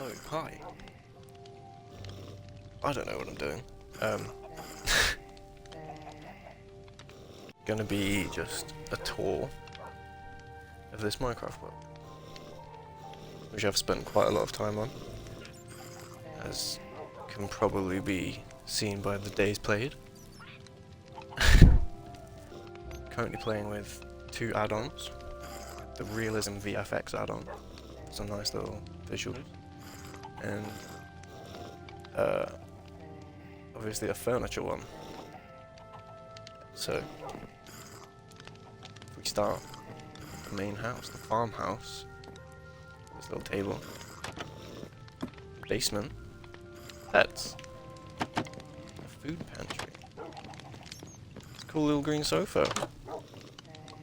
So, hi. I don't know what I'm doing. Gonna be just a tour of this Minecraft world, which I've spent quite a lot of time on, as can probably be seen by the days played. Currently playing with two add-ons. The Realism VFX add-on, some nice little visuals, and obviously a furniture one. So, if we start with the main house, the farmhouse, this little table, basement, pets, a food pantry, it's a cool little green sofa.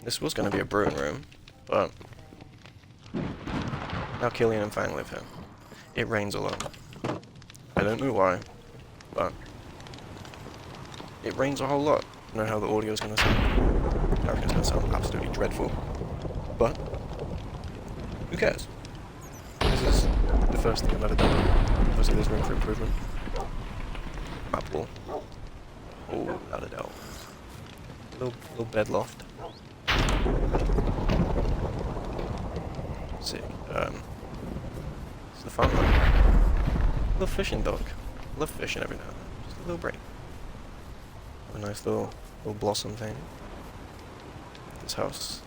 This was going to be a brewing room, but now Killian and Fang live here. It rains a lot. I don't know why, but it rains a whole lot. I don't know how the audio is going to sound. I reckon it's going to sound absolutely dreadful. But, who cares? This is the first thing I've ever done. Obviously there's room for improvement. Map wall. Oh, without a doubt. Little bed loft. Sick. It's the fun one. Little fishing dock. Love fishing every now and then. Just a little break. A nice little blossom thing. This house.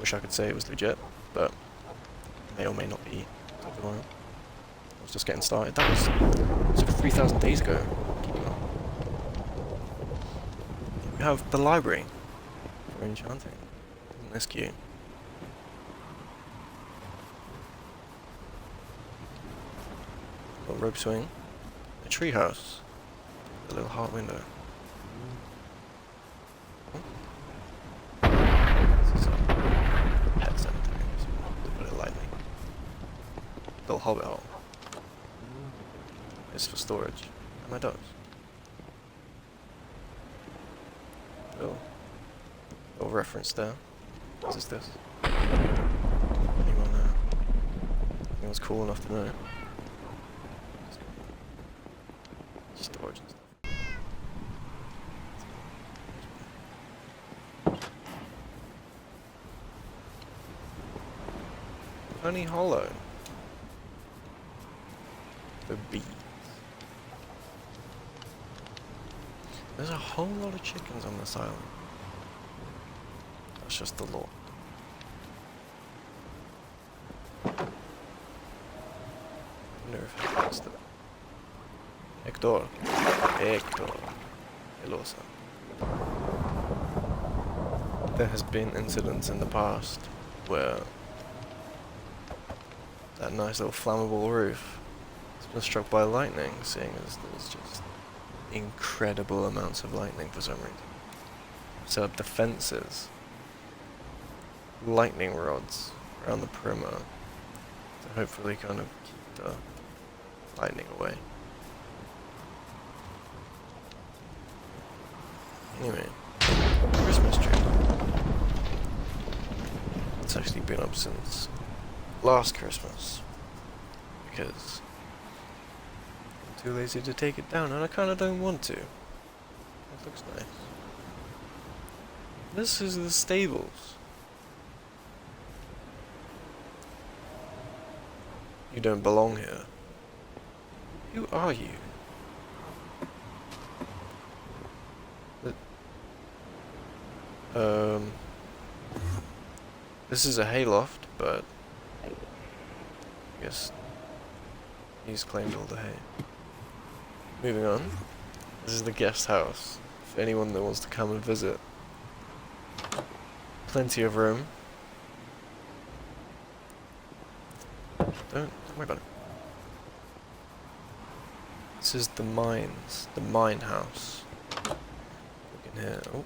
Wish I could say it was legit, but may or may not be. I was just getting started. That was 3,000 days ago. We have the library for enchanting. Isn't this cute? Got a rope swing, a tree house, a little heart window. This is a pet cemetery, to put it lightly. Little hobbit hole. It's for storage. And my dogs. Little reference there. What is this? Anyone's cool enough to know? Storage and stuff. Honey Hollow. The bees. There's a whole lot of chickens on this island. That's just the law. I wonder if I passed it. Hector. Hello, sir. There has been incidents in the past where that nice little flammable roof has been struck by lightning, seeing as there's just incredible amounts of lightning for some reason. Set up defences, lightning rods around the perimeter to hopefully kind of keep the lightning away. Anyway, Christmas tree. It's actually been up since last Christmas because I'm too lazy to take it down and I kinda don't want to. It looks nice. This is the stables. You don't belong here. Who are you? This is a hayloft, but I guess he's claimed all the hay. Moving on. This is the guest house. For anyone that wants to come and visit. Plenty of room. Don't worry about it. This is the mines, the mine house. Look in here. Oh.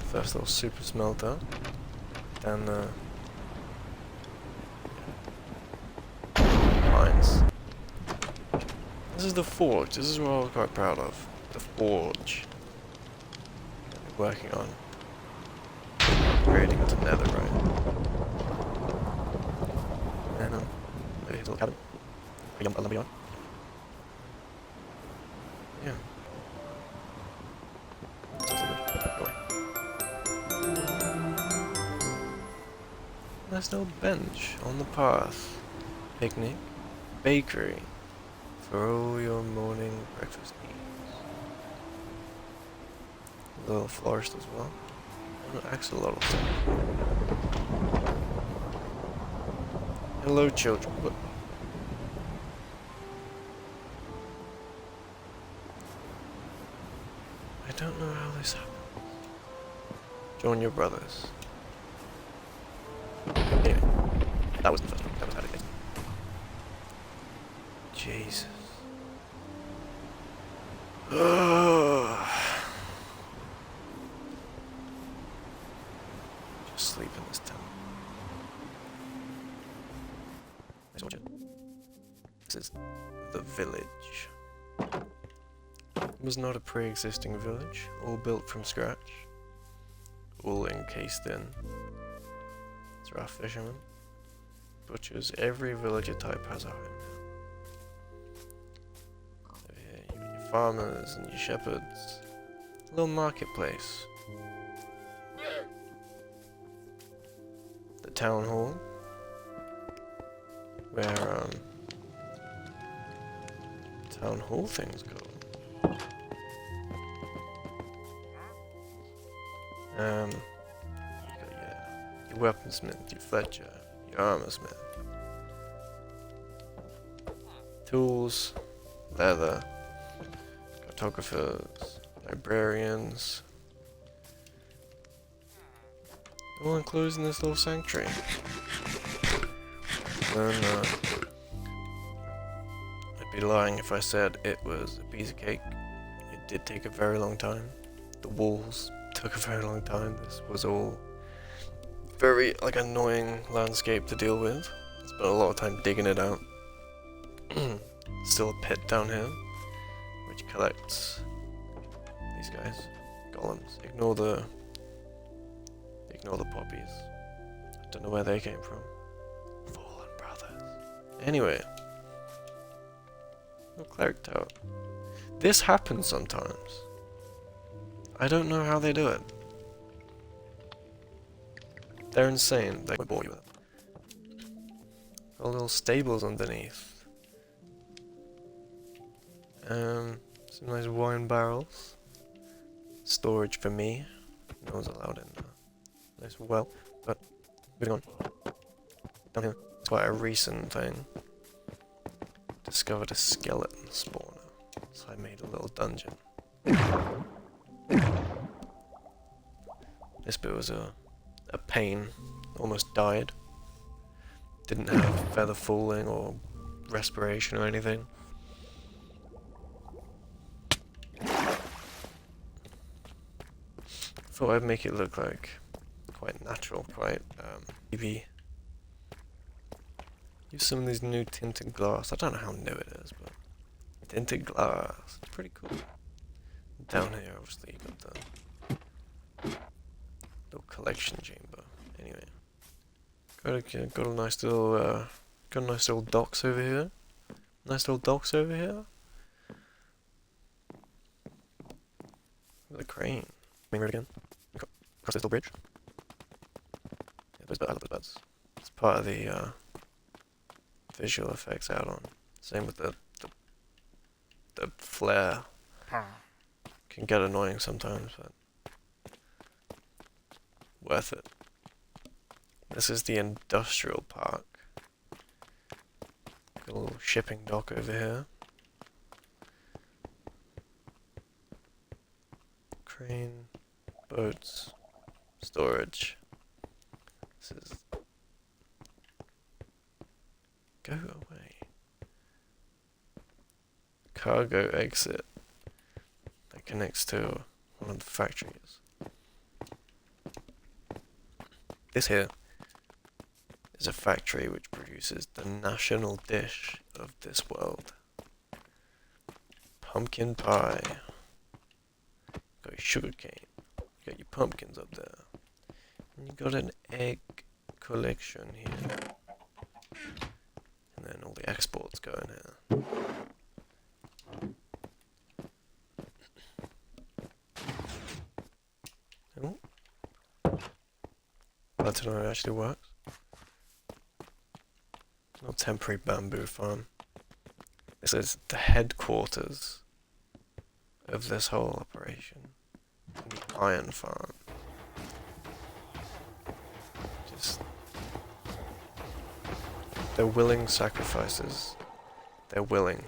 First little super smelter. Down the mines. This is the forge. This is what I was quite proud of. The forge. That we're working on. upgrading into netherite. And maybe here's a little cabin. A lumberyard. Yeah. Go away. Nice little bench on the path. Picnic. Bakery. For all your morning breakfast needs. A little florist as well. An axolotl. Hello, children. What? I don't know how this happened. Join your brothers. Anyway, that wasn't the first one. That was how it is. Jesus. Just sleep in this tent. Nice orchard. This is the village. It was not a pre-existing village, all built from scratch, all encased in. There are fishermen, butchers, every villager type has a home now. So here you got your farmers and your shepherds, a little marketplace, the town hall, where town hall things go. You got your weaponsmith, your fletcher, your armorsmith. Tools, leather, cartographers, librarians. All enclosed in this little sanctuary. And I'd be lying if I said it was a piece of cake. It did take a very long time. The walls took a very long time. This was all very annoying landscape to deal with. Spent a lot of time digging it out. Still a pit down here, which collects these guys, golems. Ignore the poppies. I don't know where they came from. Fallen brothers. Anyway, no cleric tower. This happens sometimes. I don't know how they do it. They're insane. They would bore you with it. Got little stables underneath. Some nice wine barrels. Storage for me. No one's allowed in there. Nice well. But moving on. Down here. It's quite a recent thing. Discovered a skeleton spawner. So I made a little dungeon. This bit was a pain. Almost died. Didn't have feather falling or respiration or anything. Thought I'd make it look like quite natural, quite maybe use some of these new tinted glass. I don't know how new it is, but tinted glass. It's pretty cool. Down here, obviously, you got the little collection chamber. Anyway, got a nice little docks over here. Nice little docks over here. With a crane. Main road again. Across this little bridge. Yeah, I love those birds. It's part of the visual effects add-on. Same with the flare. Can get annoying sometimes, but worth it. This is the industrial park. Got a little shipping dock over here. Crane, boats, storage. This is... Go away. Cargo exit. That connects to one of the factories. This here is a factory which produces the national dish of this world. Pumpkin pie. Got your sugar cane. You got your pumpkins up there. And you got an egg collection here. And then all the exports go in here. Oh. Glad to know it actually works. It's not a temporary bamboo farm. This is the headquarters of this whole operation. The iron farm. Just... they're willing sacrifices. They're willing.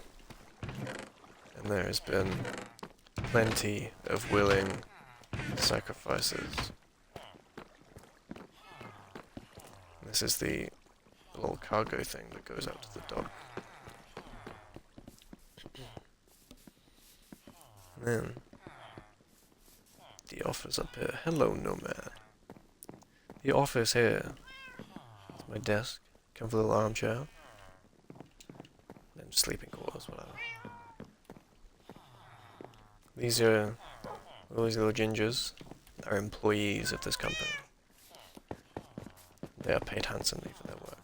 And there has been plenty of willing sacrifices. This is the little cargo thing that goes out to the dock. And then the office up here. Hello, Nomad. The office here. It's my desk. Comfortable little armchair. Then sleeping quarters, whatever. These are all these little gingers. Are employees of this company. They are paid handsomely for their work.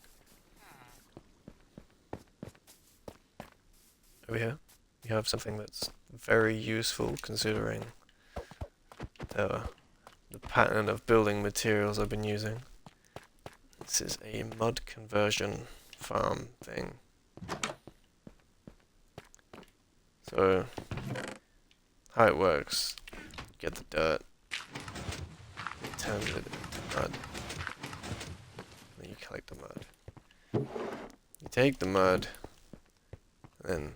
Over here, we have something that's very useful considering the pattern of building materials I've been using. This is a mud conversion farm thing. So, how it works, you get the dirt, you turn it into mud, then you collect the mud. You take the mud, and then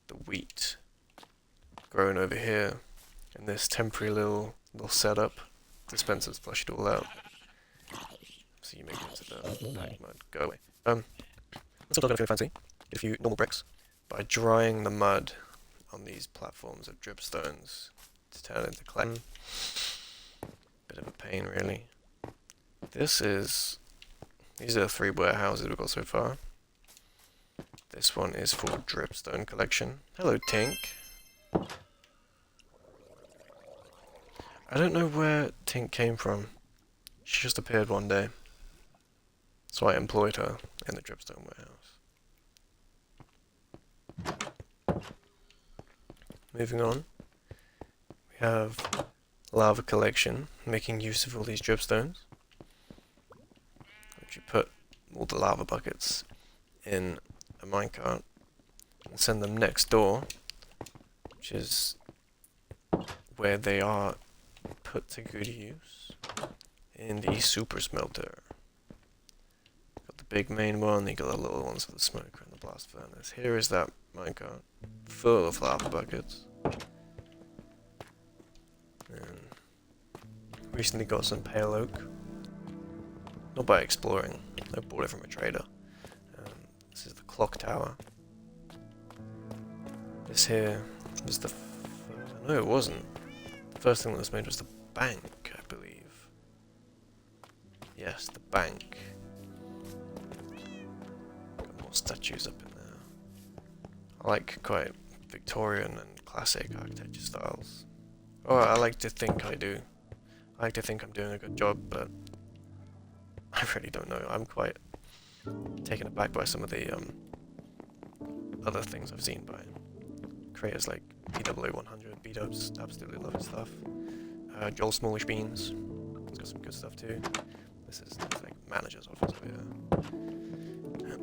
the wheat grown over here in this temporary little setup. Dispensers flush it all out. So you make it into the packed mud. Go away. Let's not go fancy. Get a few normal bricks by drying the mud on these platforms of dripstones to turn into clay. Bit of a pain, really. These are the 3 warehouses we've got so far. This one is for dripstone collection. Hello, Tink. I don't know where Tink came from. She just appeared one day. So I employed her in the dripstone warehouse. Moving on. We have lava collection, making use of all these dripstones. Which you put all the lava buckets in a minecart and send them next door, which is where they are put to good use in the super smelter. Got the big main one, you got the little ones for the smoker and the blast furnace. Here is that minecart full of lava buckets. And recently got some pale oak. Not by exploring, I bought it from a trader. This is the clock tower. This here was the... no, it wasn't. The first thing that was made was the bank, I believe. Yes, the bank. Got more statues up in there. I like quite Victorian and classic architecture styles. Oh, I like to think I do. I like to think I'm doing a good job, but I really don't know. I'm quite taken aback by some of the other things I've seen by creators like BW100. B-dubs, absolutely love his stuff. Joel Smallish Beans, he's got some good stuff too. This is like manager's office over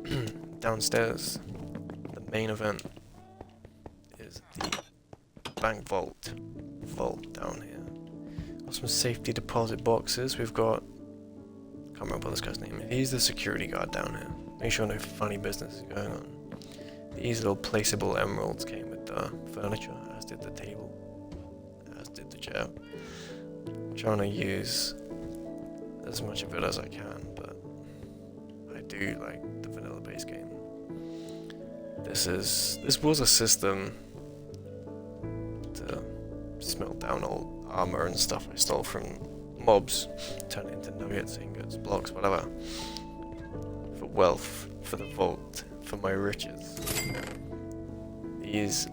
here. Downstairs, the main event is the bank vault down here. Got some safety deposit boxes. We've got, can't remember what this guy's name is. He's the security guard down here. Make sure no funny business is going on. These little placeable emeralds came with the furniture, as did the table, as did the chair. I'm trying to use as much of it as I can, but I do like the vanilla base game. This was a system to smelt down old armor and stuff I stole from mobs, turn it into nuggets, ingots, blocks, whatever. For wealth, for the vault, for my riches.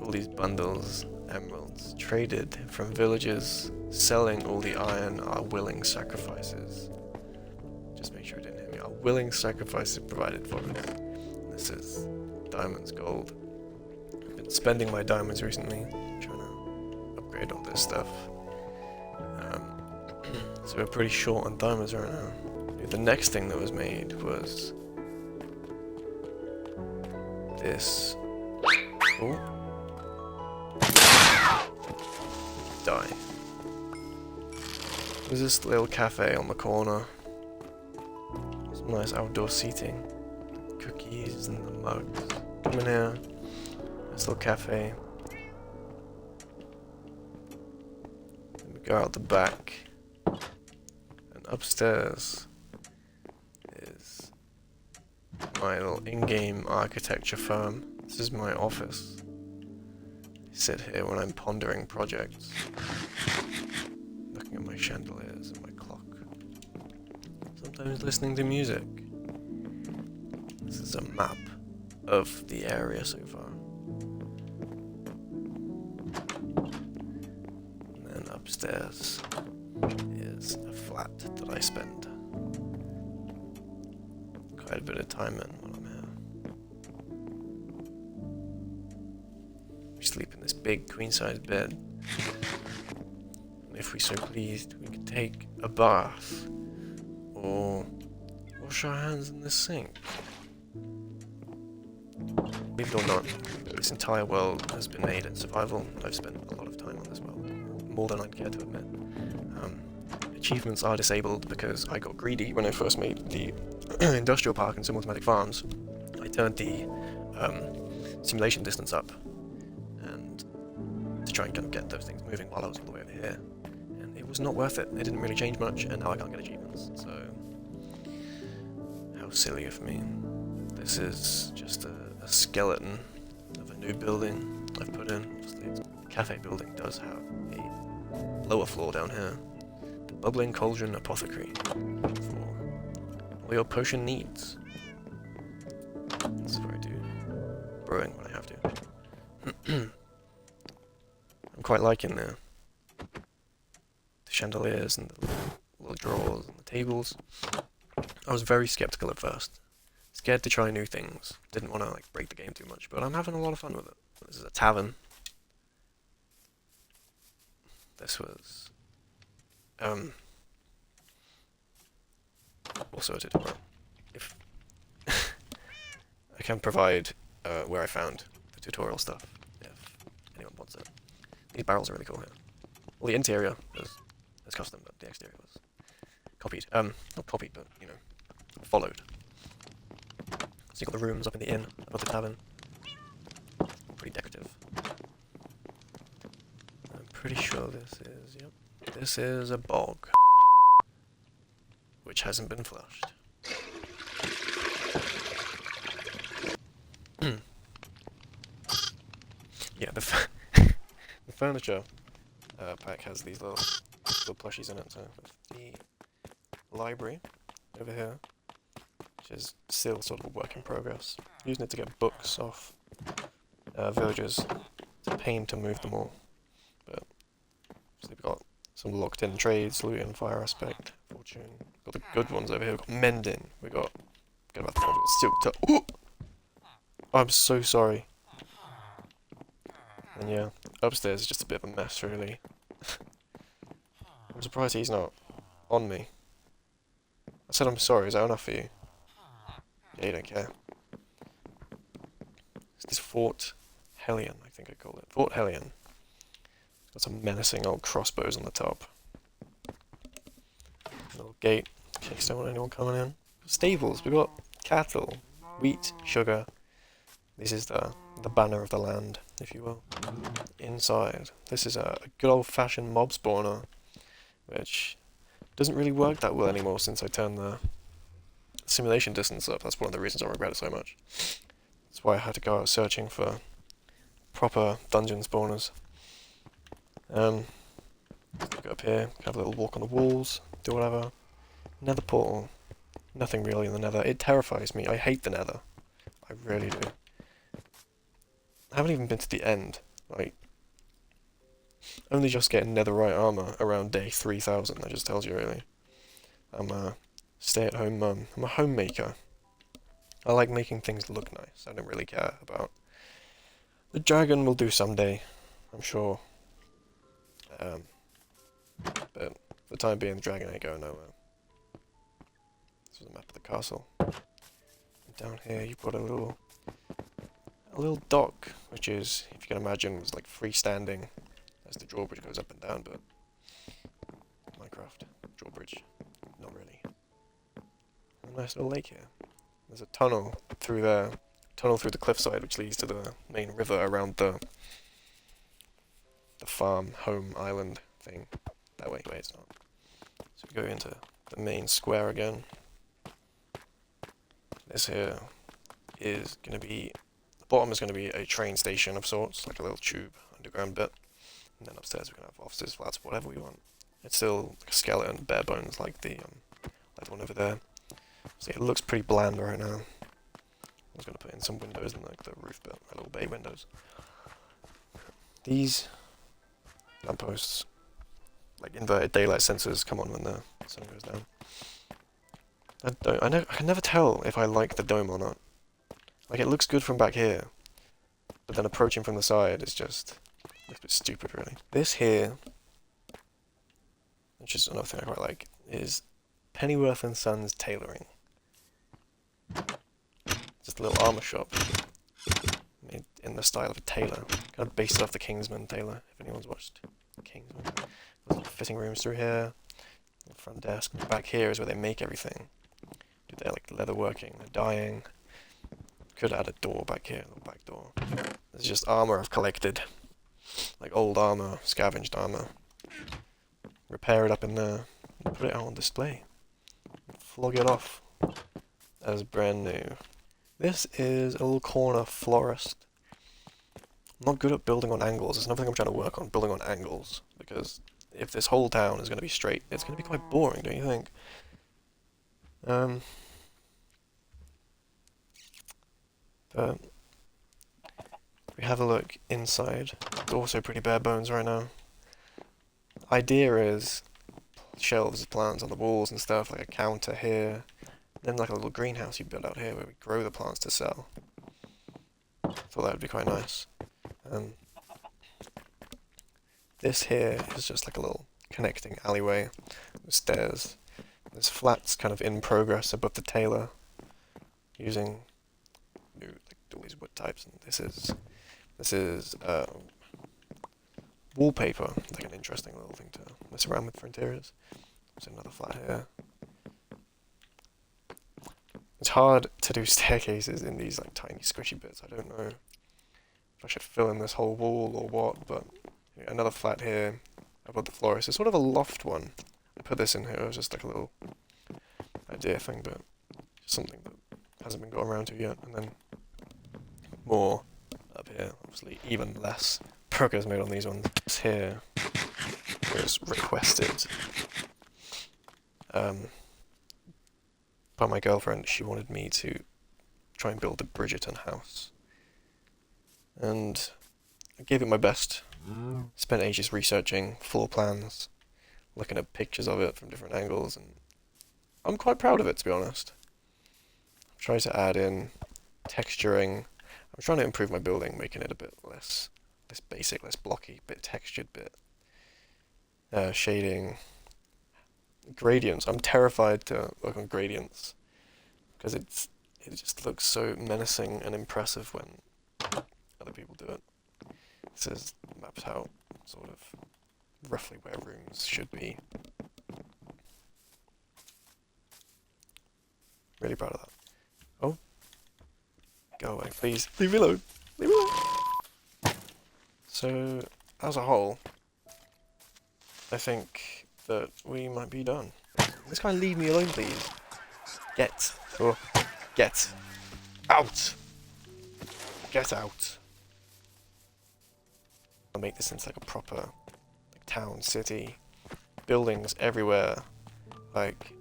All these bundles emeralds. Traded from villagers. Selling all the iron are willing sacrifices. Just make sure it didn't hit me. Are willing sacrifices provided for us. This is diamonds, gold. I've been spending my diamonds recently. Trying to upgrade all this stuff. So we're pretty short on diamonds right now. The next thing that was made was this. Oh. Die. There's this little cafe on the corner. Some nice outdoor seating. Cookies and the mugs. Come in here. This little cafe. Then we go out the back. And upstairs is my little in-game architecture firm. This is my office. I sit here when I'm pondering projects. Looking at my chandeliers and my clock. Sometimes listening to music. This is a map of the area so far. And then upstairs is a flat that I spend quite a bit of time in when I'm here. We sleep in this big queen-size bed. And if we so pleased, we could take a bath or wash our hands in the sink. Believe it or not, this entire world has been made in survival. I've spent a lot of time on this world, more than I'd care to admit. Achievements are disabled because I got greedy when I first made the industrial park and some automatic farms. I turned the simulation distance up and to try and kind of get those things moving while I was all the way over here. And it was not worth it. It didn't really change much, and now I can't get achievements. So, how silly of me. This is just a skeleton of a new building I've put in. Obviously, the cafe building does have a lower floor down here. The Bubbling Cauldron Apothecary for all your potion needs. This is where I do brewing when I have to. I'm quite liking the chandeliers and the little drawers and the tables. I was very skeptical at first. Scared to try new things. Didn't want to like break the game too much, but I'm having a lot of fun with it. This is a tavern. This was also a tutorial. If I can provide where I found the tutorial stuff if anyone wants it. These barrels are really cool here. Well, the interior is custom, but the exterior was copied. Not copied, but you know, followed. So you got the rooms up in the inn above the tavern. Pretty decorative. I'm pretty sure this is, yep. This is a bog. Which hasn't been flushed. Yeah, the furniture pack has these little plushies in it. So the library over here, which is still sort of a work in progress. Using it to get books off villagers to pay to move them all. But so we've got some locked in trades, loot and fire aspect, fortune. Got the good ones over here. We've got mending. We got about silk touch. Ooh! I'm so sorry. And yeah, upstairs is just a bit of a mess, really. I'm surprised he's not on me. I said I'm sorry. Is that enough for you? Yeah, you don't care. It's this Fort Hellion, I think I call it. Fort Hellion. It's got some menacing old crossbows on the top. Little gate, in case don't want anyone coming in. Stables, we've got cattle, wheat, sugar. This is the banner of the land, if you will. Inside, this is a good old-fashioned mob spawner, which doesn't really work that well anymore since I turned the simulation distance up. That's one of the reasons I regret it so much. That's why I had to go out searching for proper dungeon spawners. Go up here, have a little walk on the walls, do whatever. Nether portal. Nothing really in the nether. It terrifies me. I hate the nether. I really do. I haven't even been to the end. Like, Only just getting netherite armor around day 3000, that just tells you really. I'm a stay-at-home mum. I'm a homemaker. I like making things look nice. I don't really care about... The dragon will do someday, I'm sure. But for the time being, the dragon ain't going nowhere. This is a map of the castle. And down here you've got a little dock, which is, if you can imagine, was like freestanding as the drawbridge goes up and down, but Minecraft drawbridge, not really. A nice little lake here. There's a tunnel through there, tunnel through the cliffside, which leads to the main river around the farm, home, island thing. That way, wait, it's not. So we go into the main square again. This here is going to be, the bottom is going to be a train station of sorts, like a little tube underground bit. And then upstairs we can have offices, flats, whatever we want. It's still like a skeleton, bare bones, like the one over there. So it looks pretty bland right now. I was going to put in some windows in like the roof bit, like little bay windows. These lampposts, like inverted daylight sensors, come on when the sun goes down. I can never tell if I like the dome or not. Like, it looks good from back here, but then approaching from the side is just looks a bit stupid, really. This here, which is another thing I quite like, is Pennyworth and Sons Tailoring. Just a little armor shop made in the style of a tailor, kind of based off the Kingsman tailor. If anyone's watched Kingsman, there's little fitting rooms through here. The front desk. Back here is where they make everything. Do their like leather working, the dyeing. Could add a door back here, a little back door. There's just armor I've collected, like old armor, scavenged armor. Repair it up in there, and put it out on display. Flog it off as brand new. This is a little corner florist. I'm not good at building on angles. There's another thing I'm trying to work on, building on angles, because if this whole town is going to be straight, it's going to be quite boring, don't you think? But if we have a look inside, it's also pretty bare bones right now. Idea is shelves of plants on the walls and stuff, like a counter here, then like a little greenhouse you build out here where we grow the plants to sell. Thought that would be quite nice. This here is just like a little connecting alleyway with stairs. There's flats kind of in progress above the tailor, using new like all these wood types. And this is wallpaper. It's like an interesting little thing to mess around with for interiors. There's another flat here. It's hard to do staircases in these like tiny squishy bits. I don't know if I should fill in this whole wall or what, but yeah, another flat here above the florist. It's sort of a loft one. I put this in here as just like a little idea thing, but something that hasn't been got around to yet. And then more up here, obviously even less progress made on these ones. This here was requested by my girlfriend. She wanted me to try and build a Bridgerton house, and I gave it my best. Spent ages researching floor plans, looking at pictures of it from different angles, and I'm quite proud of it, to be honest. I've tried to add in texturing. I'm trying to improve my building, making it a bit less basic, less blocky, bit textured, bit shading, gradients. I'm terrified to work on gradients because it just looks so menacing and impressive when other people do it. This is maps out sort of roughly where rooms should be. Really proud of that. Oh, go away, please. Leave me alone. Leave me alone. So, as a whole, I think that we might be done. This guy, leave me alone, please. Get. Oh, get out. Get out. I'll make this into like a proper like, town, city, buildings everywhere. Like,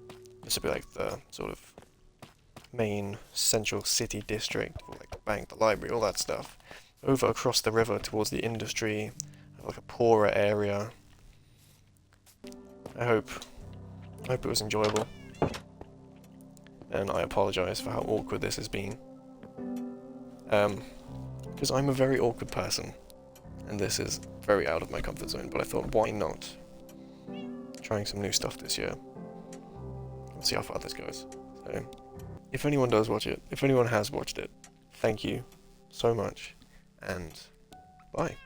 this would be like the sort of main central city district, or like the bank, the library, all that stuff. Over across the river towards the industry, like a poorer area. I hope it was enjoyable. And I apologise for how awkward this has been. Because I'm a very awkward person, and this is very out of my comfort zone, but I thought, why not? Trying some new stuff this year. We'll see how far this goes. So, if anyone does watch it, if anyone has watched it, thank you so much, and bye.